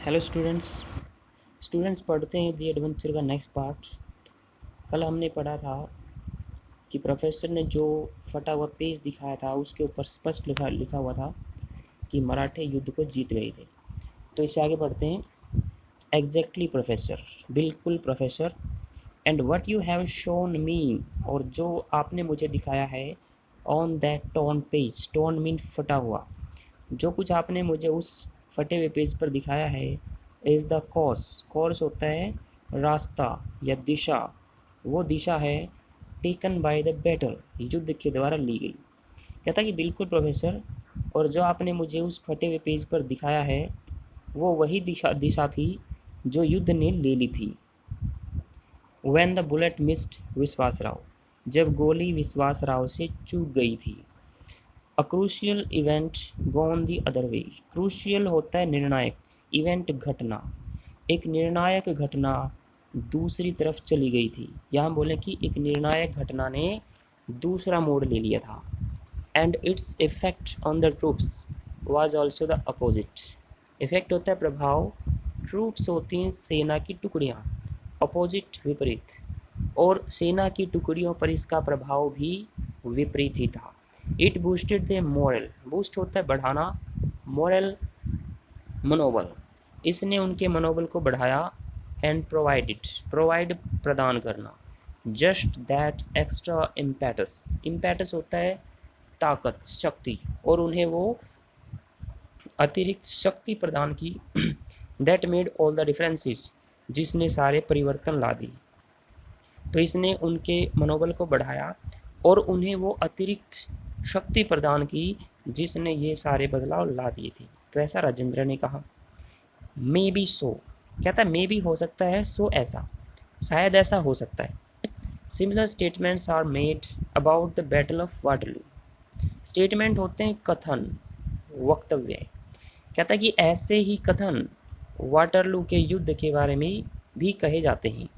Hello students पढ़ते हैं दी adventure का नेक्स्ट पार्ट। कल हमने पढ़ा था कि प्रोफेसर ने जो फटा हुआ पेज दिखाया था उसके ऊपर स्पष्ट लिखा हुआ था कि मराठे युद्ध को जीत गए थे। तो इससे आगे बढ़ते हैं। एग्जैक्टली प्रोफेसर, बिल्कुल professor. And what you have shown me, और जो आपने मुझे दिखाया है on that torn page, torn mean फटा हुआ, जो कुछ आपने मुझे उस फटे हुए पेज पर दिखाया है इज़ द कोर्स। कोर्स होता है रास्ता या दिशा, वो दिशा है टेकन बाय द बैटल, युद्ध के द्वारा ली गई। कहता कि बिल्कुल प्रोफेसर, और जो आपने मुझे उस फटे हुए पेज पर दिखाया है वो वही दिशा थी जो युद्ध ने ले ली थी। व्हेन द बुलेट मिस्ड विश्वास राव, जब गोली विश्वास राव से चूक गई थी। A crucial event gone the other way, crucial होता है निर्णायक, इवेंट घटना, एक निर्णायक घटना दूसरी तरफ चली गई थी। यहाँ बोले कि एक निर्णायक घटना ने दूसरा मोड़ ले लिया था। And its effect on the troops was also the opposite. Effect होता है प्रभाव, ट्रूप्स होती हैं सेना की टुकड़ियाँ, अपोजिट विपरीत, और सेना की टुकड़ियों पर इसका प्रभाव भी विपरीत ही था। It boosted the moral, boost होता है बढ़ाना, मोरल मनोबल, इसने उनके मनोबल को बढ़ाया। एंड प्रोवाइडेड, प्रोवाइड प्रदान करना, just that extra impetus, impetus होता है ताकत, शक्ति, और उन्हें वो अतिरिक्त शक्ति प्रदान की। That made all the differences, जिसने सारे परिवर्तन ला दी। तो इसने उनके मनोबल को बढ़ाया और उन्हें वो अतिरिक्त शक्ति प्रदान की जिसने ये सारे बदलाव ला दिए थे। तो ऐसा राजेंद्र ने कहा। मे बी सो, कहता है मे बी हो सकता है, सो ऐसा, शायद ऐसा हो सकता है। Similar statements are made about the battle of Waterloo, statement होते हैं कथन, वक्तव्य। कहता है कि ऐसे ही कथन वाटरलू के युद्ध के बारे में भी कहे जाते हैं।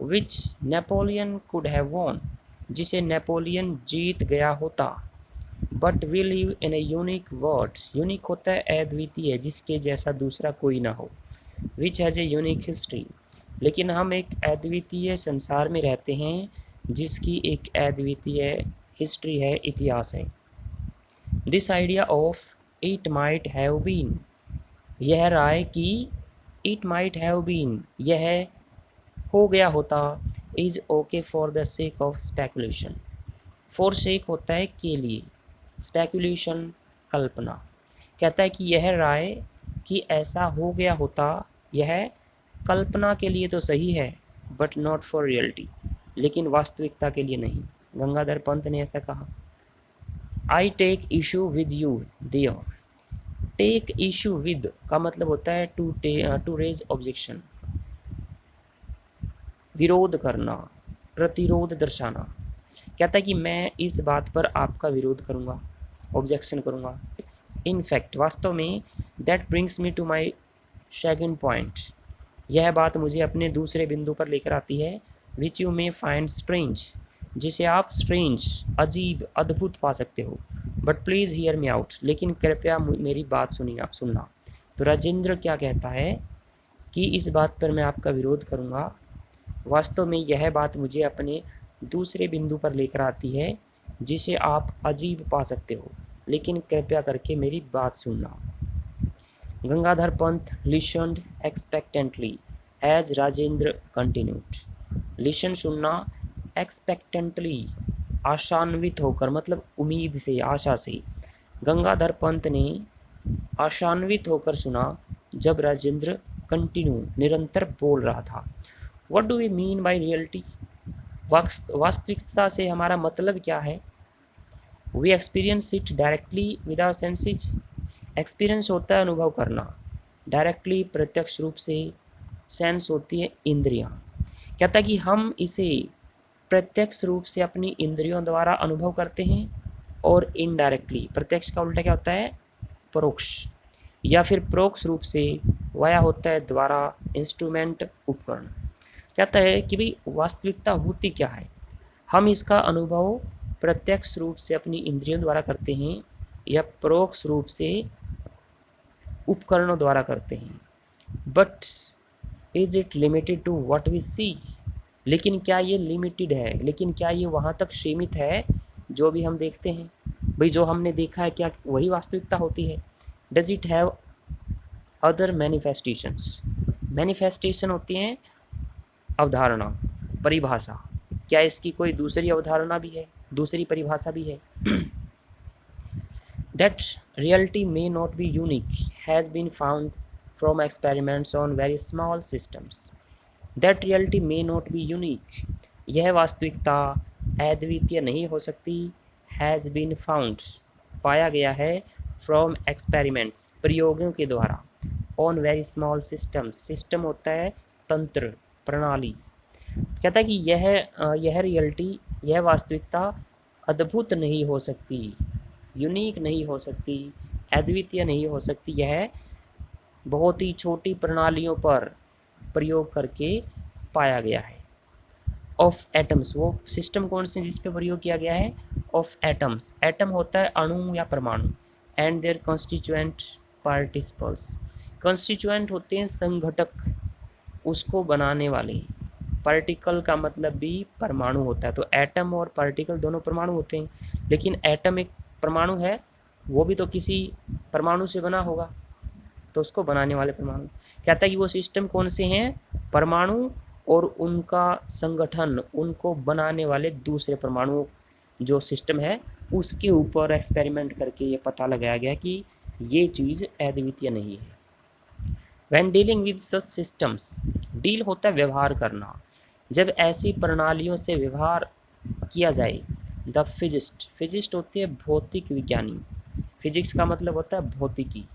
Which Napoleon could have won, जिसे नेपोलियन जीत गया होता। But we live in a unique world, unique होता है अद्वितीय, जिसके जैसा दूसरा कोई ना हो। Which has a unique history, लेकिन हम एक अद्वितीय संसार में रहते हैं जिसकी एक अद्वितीय हिस्ट्री है, इतिहास है। This idea of it might have been, यह राय कि इट माइट हैव बीन, यह हो गया होता, is okay for the sake of speculation. For sake होता है के लिए, स्पेकुलेशन कल्पना। कहता है कि यह राय कि ऐसा हो गया होता, यह कल्पना के लिए तो सही है, बट नॉट फॉर रियलिटी, लेकिन वास्तविकता के लिए नहीं। गंगाधर पंत ने ऐसा कहा। I take issue with you there, take issue with का मतलब होता है टू रेज ऑब्जेक्शन, विरोध करना, प्रतिरोध दर्शाना। कहता है कि मैं इस बात पर आपका विरोध करूँगा, ऑब्जेक्शन करूँगा। इन फैक्ट, वास्तव में, that brings me to my second point, यह बात मुझे अपने दूसरे बिंदु पर लेकर आती है। Which you may find strange, जिसे आप स्ट्रेंज, अजीब, अद्भुत पा सकते हो। But please hear me out, लेकिन कृपया मेरी बात सुनना। तो राजेंद्र क्या कहता है कि इस बात पर मैं आपका विरोध करूँगा, वास्तव में यह बात मुझे अपने दूसरे बिंदु पर लेकर आती है जिसे आप अजीब पा सकते हो, लेकिन कृपया करके मेरी बात सुनना। Gangadhar Pant listened expectantly as Rajendra continued, listen सुनना, एक्सपेक्टेंटली आशान्वित होकर, मतलब उम्मीद से, आशा से। गंगाधर पंत ने आशान्वित होकर सुना जब राजेंद्र कंटिन्यू, निरंतर बोल रहा था। What do we mean by reality, वास्तविकता से हमारा मतलब क्या है। We experience it directly with our senses, experience होता है अनुभव करना, डायरेक्टली प्रत्यक्ष रूप से, सेंस होती है इंद्रियां। कहता है कि हम इसे प्रत्यक्ष रूप से अपनी इंद्रियों द्वारा अनुभव करते हैं, और इनडायरेक्टली, प्रत्यक्ष का उल्टा क्या होता है, परोक्ष, या फिर परोक्ष रूप से, वाया होता है द्वारा, इंस्ट्रूमेंट, उपकरण। कहता है कि भाई वास्तविकता होती क्या है, हम इसका अनुभव प्रत्यक्ष रूप से अपनी इंद्रियों द्वारा करते हैं या परोक्ष रूप से उपकरणों द्वारा करते हैं। But is it limited to what we see, लेकिन क्या ये लिमिटेड है, लेकिन क्या ये वहाँ तक सीमित है जो भी हम देखते हैं? भाई जो हमने देखा है क्या वही वास्तविकता होती है? Does it have other manifestations? Manifestation होती हैं अवधारणा, परिभाषा, क्या इसकी कोई दूसरी अवधारणा भी है, दूसरी परिभाषा भी है? That reality may not be unique has been found from experiments on very small systems. That reality may not be unique, यह वास्तविकता अद्वितीय नहीं हो सकती, हैज़ बीन फाउंड, पाया गया है, फ्रॉम एक्सपेरिमेंट्स, प्रयोगों के द्वारा, on very small systems, system होता है तंत्र, प्रणाली। कहता है कि यह रियलिटी, यह वास्तविकता अद्भुत नहीं हो सकती, यूनिक नहीं हो सकती, अद्वितीय नहीं हो सकती, यह बहुत ही छोटी प्रणालियों पर प्रयोग करके पाया गया है। ऑफ एटम्स, वो सिस्टम कौन से जिस पे प्रयोग किया गया है? ऑफ एटम्स, एटम होता है अणु या परमाणु, and their constituent particles, constituent होते हैं संघटक, उसको बनाने वाले। पार्टिकल का मतलब भी परमाणु होता है, तो एटम और पार्टिकल दोनों परमाणु होते हैं, लेकिन एटम एक परमाणु है, वो भी तो किसी परमाणु से बना होगा, तो उसको बनाने वाले परमाणु। कहता है कि वो सिस्टम कौन से हैं? परमाणु और उनका संगठन, उनको बनाने वाले दूसरे परमाणु जो सिस्टम है उसके ऊपर एक्सपेरिमेंट करके ये पता लगाया गया कि ये चीज़ अद्वितीय नहीं है। When dealing with such systems, deal होता है व्यवहार करना, जब ऐसी प्रणालियों से व्यवहार किया जाए। द फिजिस्ट, फिजिस्ट होती है भौतिक विज्ञानी, फिजिक्स का मतलब होता है भौतिकी,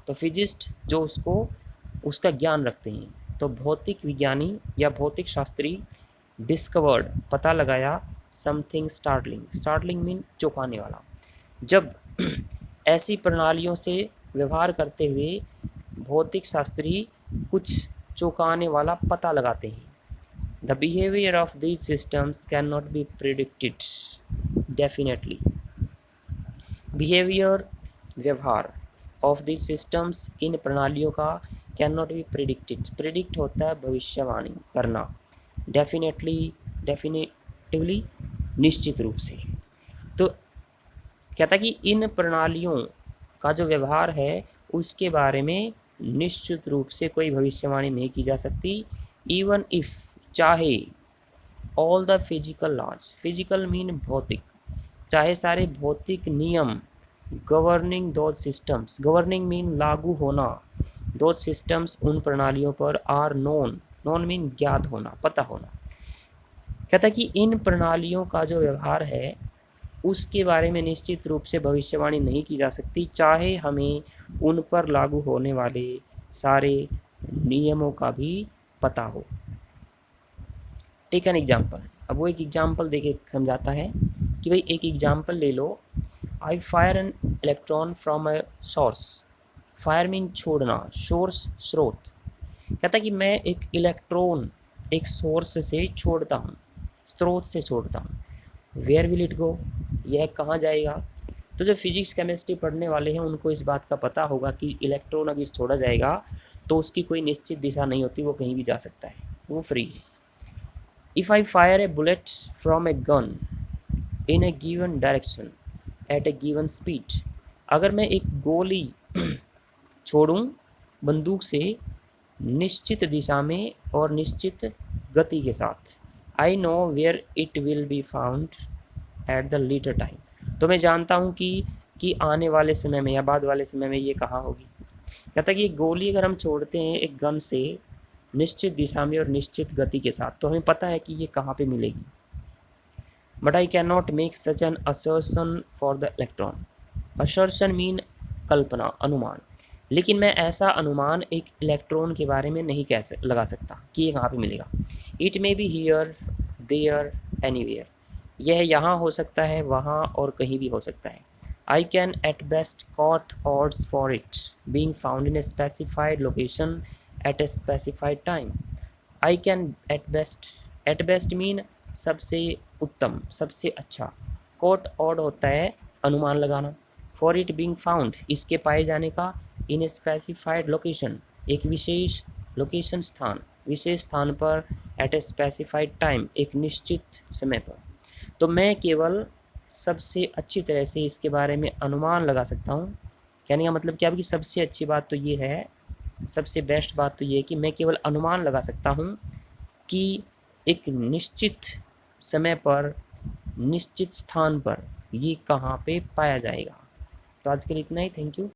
तो फिजिस्ट जो उसका ज्ञान रखते हैं, तो भौतिक विज्ञानी या भौतिक शास्त्री, डिस्कवर्ड, पता लगाया, समथिंग स्टार्टलिंग, स्टार्टलिंग मीन चौंकाने वाला, जब ऐसी प्रणालियों से व्यवहार करते हुए भौतिक शास्त्री कुछ चौंकाने वाला पता लगाते हैं। The behaviour of these systems can not be predicted definitely, behaviour, व्यवहार, ऑफ दिस सिस्टम्स, इन प्रणालियों का, can not be predicted, predict होता है भविष्यवाणी करना, डेफिनेटली, डेफिनेटिवली, निश्चित रूप से। तो कहता है कि इन प्रणालियों का जो व्यवहार है उसके बारे में निश्चित रूप से कोई भविष्यवाणी नहीं की जा सकती। इवन इफ, चाहे, all the physical laws, physical mean भौतिक, चाहे सारे भौतिक नियम, गवर्निंग दो सिस्टम्स, गवर्निंग मीन लागू होना, दो सिस्टम्स उन प्रणालियों पर, आर नोन, नोन मीन ज्ञात होना, पता होना। कहता है कि इन प्रणालियों का जो व्यवहार है उसके बारे में निश्चित रूप से भविष्यवाणी नहीं की जा सकती, चाहे हमें उन पर लागू होने वाले सारे नियमों का भी पता हो। टेक एन एग्जाम्पल, अब वो एक एग्जाम्पल देके समझाता है कि भाई एक एग्जाम्पल ले लो, I fire an electron from a source, fire mean छोड़ना, सोर्स स्रोत। कहता है कि मैं एक इलेक्ट्रॉन एक सोर्स से छोड़ता हूँ, स्रोत से छोड़ता हूँ, वेयर विल इट गो, यह कहाँ जाएगा? तो जो फिजिक्स केमिस्ट्री पढ़ने वाले हैं उनको इस बात का पता होगा कि इलेक्ट्रॉन अगर छोड़ा जाएगा तो उसकी कोई निश्चित दिशा नहीं होती, वो कहीं भी जा सकता है, वो फ्री है। If I fire A bullet from a gun in A given direction at A given speed, अगर मैं एक गोली छोड़ूं बंदूक से निश्चित दिशा में और निश्चित गति के साथ, I know where it will be found at the later time, तो मैं जानता हूँ कि आने वाले समय में या बाद वाले समय में ये कहाँ होगी। कहता है कि गोली अगर हम छोड़ते हैं एक गन से निश्चित दिशा में और निश्चित गति के साथ, तो हमें पता है कि ये कहाँ पे मिलेगी। But I can not make such an assertion for the electron, assertion mean कल्पना, अनुमान, लेकिन मैं ऐसा अनुमान एक इलेक्ट्रॉन के बारे में नहीं लगा सकता कि ये कहाँ पे मिलेगा। It may be here, there, anywhere, यह यहाँ हो सकता है, वहाँ और कहीं भी हो सकता है। I can at best quote odds for it being found in a specified location at a specified time. I can at best mean सबसे उत्तम, सबसे अच्छा, कॉट ऑड होता है अनुमान लगाना, फॉर इट बीइंग फाउंड, इसके पाए जाने का, इन ए स्पेसिफाइड लोकेशन, एक विशेष लोकेशन स्थान, विशेष स्थान पर, एट ए स्पेसिफाइड टाइम, एक निश्चित समय पर। तो मैं केवल सबसे अच्छी तरह से इसके बारे में अनुमान लगा सकता हूँ। कहने का मतलब क्या है कि सबसे अच्छी बात तो ये है, सबसे बेस्ट बात तो ये है कि मैं केवल अनुमान लगा सकता हूँ कि एक निश्चित समय पर, निश्चित स्थान पर ये कहाँ पे पाया जाएगा। तो आज के लिए इतना ही। Thank you.